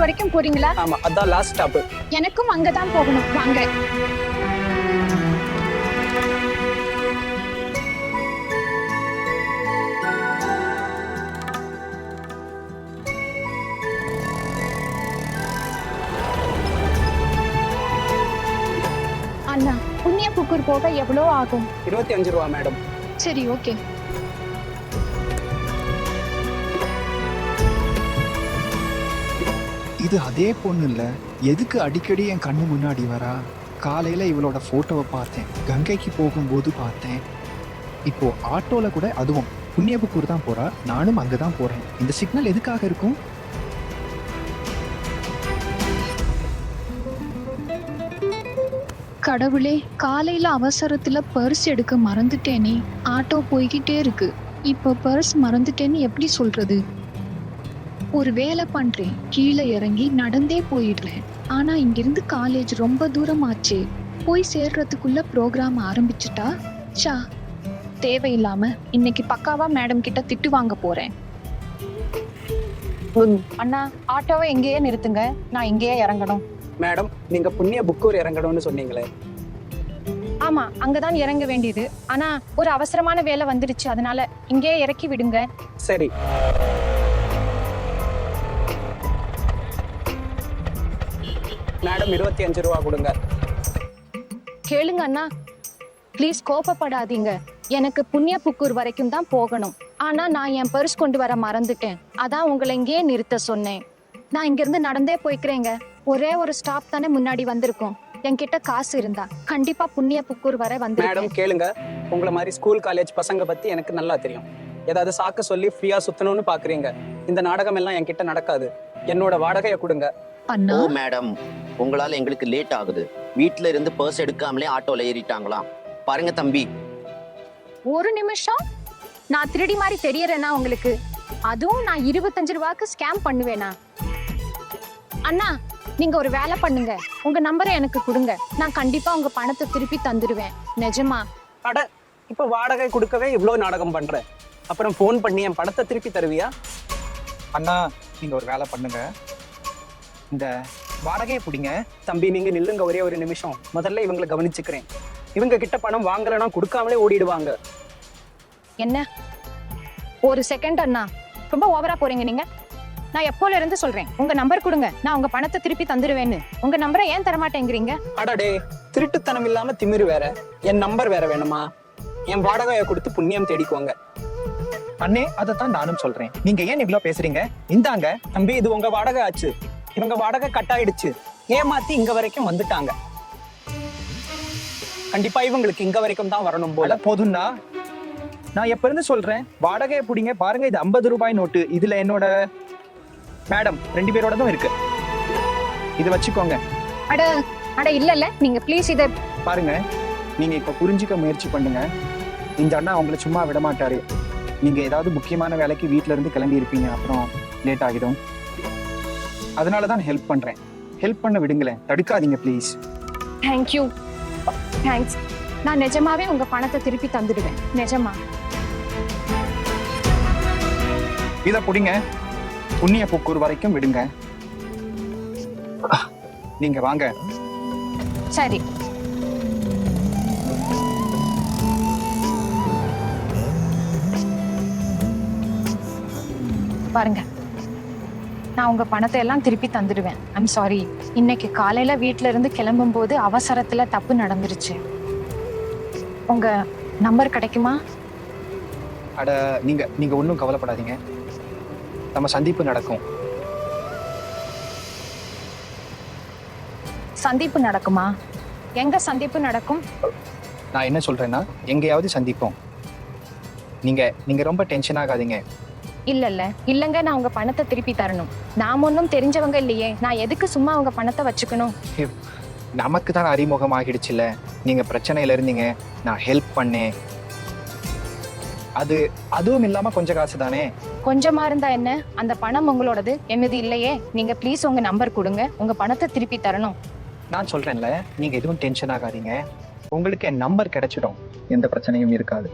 வரைக்கும் போறீங்களா? ஆமா, அதான் லாஸ்ட் ஸ்டாப். எனக்கும் அங்கதான் போகணும், வாங்க. அண்ணா, புண்ணியபுக்கூர் போக எவ்வளோ ஆகும்? 25 ரூபா மேடம். சரி, ஓகே. இது அதே பொண்ணு இல்ல? எதுக்கு அடிக்கடி என் கண்ணு முன்னாடி வரா? காலையில இவளோட போட்டோவை பார்த்தேன், கங்கைக்கு போகும்போது பார்த்தேன், இப்போ ஆட்டோல கூட. அதுவும் புண்ணியபுக்கூர் தான் போறா, நானும் அங்கதான் போறேன். இந்த சிக்னல் எதுக்காக இருக்கும்? கடவுளே, காலையில அவசரத்துல பர்ஸ் எடுக்க மறந்துட்டேனே. ஆட்டோ போய்கிட்டே இருக்கு, இப்போ பர்ஸ் மறந்துட்டேன்னு எப்படி சொல்றது? ஒரு வேலை பண்றேன், கீழே இறங்கி நடந்தே போயிடுறேன். ஆனா இங்கிருந்து காலேஜ் ரொம்ப தூரம் ஆச்சே. போய் சேர்றதுக்குள்ள ப்ரோக்ராம் ஆரம்பிச்சுட்டா. ச்சா, தேவையில்லாம இன்னைக்கு பக்காவா மேடம் கிட்ட திட்டு வாங்க போறேன். அண்ணா, ஆட்டோவை எங்கேயே நிறுத்துங்க, நான் இங்கேயே இறங்கணும். மேடம், நீங்க புண்ணியபுக்கூர் இறங்கணும்னு சொன்னீங்களே. ஆமா, அங்கதான் இறங்க வேண்டியது. ஆனா ஒரு அவசரமான வேலை வந்துடுச்சு, அதனால இங்கேயே இறக்கி விடுங்க. சரி. மேடம், 25 ரூபா கொடுங்க. கேளுங்க அண்ணா, ப்ளீஸ் கோபப்படாதீங்க. எனக்கு புண்ணியபுக்கூர் வரைக்கும் தான் போகணும். ஆனா நான் என் பர்ஸ் கொண்டு வர மறந்துட்டேன், அதான் உங்களை இங்கேயே நிறுத்த சொன்னேன். நான் இங்கிருந்து நடந்தே போய்க்கிறேங்க. ஒரே ஒரு ஸ்டாப் தானே முன்னாடி வந்திருக்கோம். என்கிட்ட காசு இருந்தா கண்டிப்பா புண்ணியபுக்கூர் வரை வந்து. மேடம் கேளுங்க, உங்களை மாதிரி ஸ்கூல் காலேஜ் பசங்க பத்தி எனக்கு நல்லா தெரியும். ஏதாவது சாக்க சொல்லி ஃப்ரீயா சுத்தணும்னு பாக்குறீங்க. இந்த நாடகம் எல்லாம் என்கிட்ட நடக்காது. என்னோட வாடகையை கொடுங்க. அண்ணா, ஓ மேடம், உங்களால எங்களுக்கு லேட் ஆகுது. வீட்ல இருந்து பர்ஸ் எடுக்காமலே ஆட்டோல ஏறிட்டாங்களாம். பாருங்க தம்பி. ஒரு நிமிஷம், நான் திருடி மாதிரி தெரியறேனா உங்களுக்கு? அதுவும் நான் 25 ரூபாய்க்கு ஸ்கேம் பண்ணுவேனா? அண்ணா, நீங்க ஒரு வேலை பண்ணுங்க, உங்க நம்பரை எனக்கு கொடுங்க. நான் கண்டிப்பா உங்க பணத்தை திருப்பி தந்துடுவேன், நிஜமா. அட, இப்ப வாடகை கொடுக்கவே இவ்வளவு நாடகம் பண்ற, அப்புறம் போன் பண்ணி என் பணத்தை திருப்பி தருவியா? அண்ணா, நீங்க ஒரு வேலை பண்ணுங்க, இந்த வாடகையை பிடிங்க. தம்பி, நீங்க நில்லுங்க ஒரே ஒரு நிமிஷம். முதல்ல இவங்களை கவனிச்சுக்கிறேன். இவங்க கிட்ட பணம் வாங்கலன்னா கொடுக்காமலே ஓடிடுவாங்க. என்ன ஒரு செகண்ட் அண்ணா, ரொம்ப ஓவரா போறீங்க நீங்க. நான் எப்போல இருந்து சொல்றேன், உங்க நம்பர் கொடுங்க, நான் உங்க பணத்தை திருப்பி தந்துடுவேன்னு. உங்க நம்பரை ஏன் தரமாட்டேங்கிறீங்க? அடடே, திருட்டுத்தனம் இல்லாம திமிரு வேற, என் நம்பர் வேற வேணுமா? என் வாடகையை கொடுத்து புண்ணியம் தேடிக்குவாங்க. அண்ணே, அதைத்தான் நானும் சொல்றேன். நீங்க ஏன் இவ்வளவு பேசுறீங்க? இந்தாங்க. தம்பி, இது உங்க வாடகை ஆச்சு. இவங்க வாடகை கட் ஆயிடுச்சு, ஏமாத்தி இங்க வரைக்கும் வந்துட்டாங்க. கண்டிப்பா இவங்களுக்கு இங்க வரைக்கும் தான் வரணும் போல. போதும்னா, நான் எப்ப இருந்து சொல்றேன் வாடகையை பிடிங்க. பாருங்க, இது 50 ரூபாய் நோட்டு. இதுல என்னோட மேடம் 2 பேரோடதும் இருக்கு. இதை வச்சுக்கோங்க. அட அட, இல்ல நீங்க ப்ளீஸ் இதை பாருங்க, நீங்க இப்ப புரிஞ்சுக்க முயற்சி பண்ணுங்க. இந்த அண்ணா உங்களை சும்மா விட மாட்டாரு. நீங்க ஏதாவது முக்கியமான வேலைக்கு வீட்ல இருந்து கிளம்பி இருப்பீங்க, அப்புறம் லேட் ஆகிடும். அதனாலதான் ஹெல்ப் பண்றேன். ஹெல்ப் பண்ண விடுங்களேன், தடுக்காதீங்க ப்ளீஸ். Thank you, thanks. நான் நிஜமாவே உங்க பணத்தை திருப்பி தந்துடுவேன், நிஜமா. இதை பிடிங்க, புண்ணியபுக்கூர் வரைக்கும் விடுங்க. நீங்க வாங்க. சரி. பாருங்க, நான் உங்க பணத்தை எல்லாம் திருப்பி தந்துடுவேன். ஐம் சாரி, இன்னைக்கு காலையில வீட்ல இருந்து கிளம்பும் போது அவசரத்துல தப்பு நடந்துருச்சு. உங்க நம்பர் கிடைக்குமா? அட, நீங்க ஒன்றும் கவலைப்படாதீங்க, நம்ம சந்திப்பு நடக்கும். சந்திப்பு நடக்குமா? எங்க சந்திப்பு நடக்கும்? நான் என்ன சொல்றேன்னா, எங்கேயாவது சந்திப்போம். நீங்க ரொம்ப டென்ஷன் ஆகாதீங்க. இல்லங்க, நான் உங்க பணத்தை திருப்பி தரணும். நான் ஒன்றும் தெரிஞ்சவங்க இல்லையே, நான் எதுக்கு சும்மா உங்க பணத்தை வச்சுக்கணும்? நமக்கு தான் அறிமுகம் ஆகிடுச்சுல்ல, நீங்க பிரச்சனையில இருந்தீங்க, நான் ஹெல்ப் பண்ணேன். அதுவும் இல்லாம கொஞ்சம் காசு தானே. கொஞ்சமா இருந்தா என்ன, அந்த பணம் உங்களோடது, என்னது இல்லையே. நீங்க ப்ளீஸ் உங்க நம்பர் கொடுங்க, உங்க பணத்தை திருப்பி தரணும். நான் சொல்றேன்ல, நீங்க எதுவும் டென்ஷன் ஆகாதீங்க. உங்களுக்கு என் நம்பர் கிடைச்சிடும், எந்த பிரச்சனையும் இருக்காது.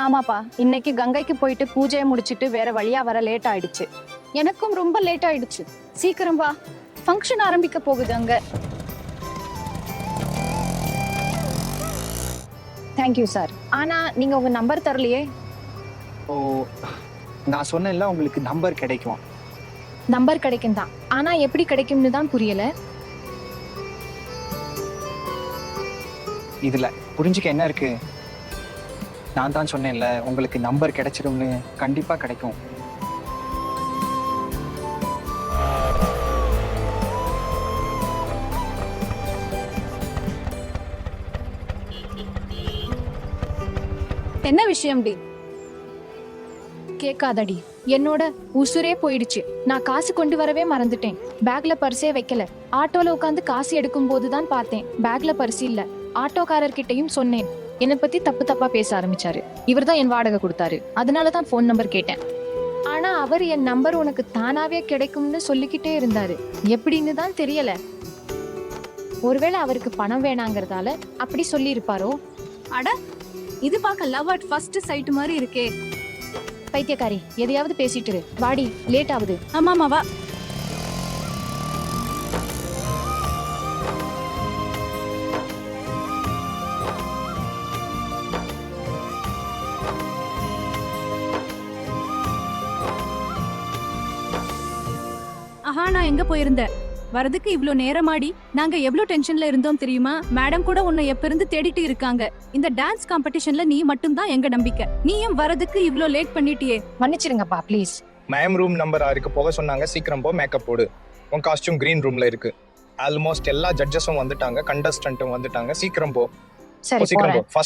ஆமாப்பா, இன்னைக்கு கங்கைக்கு போயிட்டு பூஜையை முடிச்சிட்டு வேற வழியா வர லேட் ஆயிடுச்சு. எனக்கும் ரொம்ப லேட் ஆயிடுச்சு. சீக்கிரம் வா, ஃபங்க்ஷன் ஆரம்பிக்க போகுது அங்க. Thank you sir. ஆனா நீங்க உங்க நம்பர் தரலையே. ஓ, நான் சொன்னேன்ல உங்களுக்கு நம்பர் கிடைக்கும். நம்பர் கிடைக்கும் தான், ஆனா எப்படி கிடைக்கும்னு தான் புரியல. இதுல புரிஞ்சுக்க என்ன இருக்கு? நான் தான் சொன்னேன்ல உங்களுக்கு நம்பர் கிடைச்சிடும்னு. கண்டிப்பா கிடைக்கும். என்ன விஷயம் டி? கேட்காதடி, என்னோட உசுரே போயிடுச்சு. நான் காசு கொண்டு வரவே மறந்துட்டேன். பேக்ல பர்ஸே வைக்கல. ஆட்டோல உட்காந்து காசு எடுக்கும் போதுதான் பார்த்தேன் பேக்ல பர்ஸ் இல்ல. ஆட்டோக்காரர்கிட்டையும் சொன்னேன். என்னை பத்தி தப்பு தப்பா பேச ஆரம்பிச்சாரு. இவர்தான் என் வாடகை கொடுத்தாரு. அதனாலதான் போன் நம்பர் கேட்டேன். ஆனா அவர் என் நம்பர் உனக்கு தானாவே கிடைக்கும்னு சொல்லிக்கிட்டே இருந்தாரு. எப்படின்னு தான் தெரியல. ஒருவேளை அவருக்கு பணம் வேணாங்கிறதால அப்படி சொல்லி இருப்பாரோ? அட, இது பார்க்க லவ் அட் ஃபர்ஸ்ட் சைட் மாதிரி இருக்கே. பைத்தியக்காரி, எதையாவது பேசிட்டு இரு. வாடி, லேட் ஆகுது. ஆமாமா, வா. ஆஹா, நான் எங்க போயிருந்தேன்? வரதுக்கு இவ்ளோ நேரமாடி? நாங்க எவ்ளோ டென்ஷன்ல இருந்தோம் தெரியுமா? மேடம் கூட உன்னை எப்ப இருந்து தேடிட்டு இருக்காங்க. இந்த டான்ஸ் காம்படிஷன்ல நீ மட்டும் தான் எங்க நம்பிக்கை. நீயும் வரதுக்கு இவ்ளோ லேட் பண்ணிட்டியே. மன்னிச்சிருங்கப்பா ப்ளீஸ். மேம் ரூம் நம்பர் 6க்கு போக சொன்னாங்க. சீக்கிரம் போ, மேக்கப் போடு. உன் காஸ்டியூம் கிரீன் ரூம்ல இருக்கு. ஆல்மோஸ்ட் எல்லா ஜட்ஜஸும் வந்துட்டாங்க, கண்டஸ்டன்ட்டும் வந்துட்டாங்க. சீக்கிரம் போ, சரி சீக்கிரம் போறேன். போ.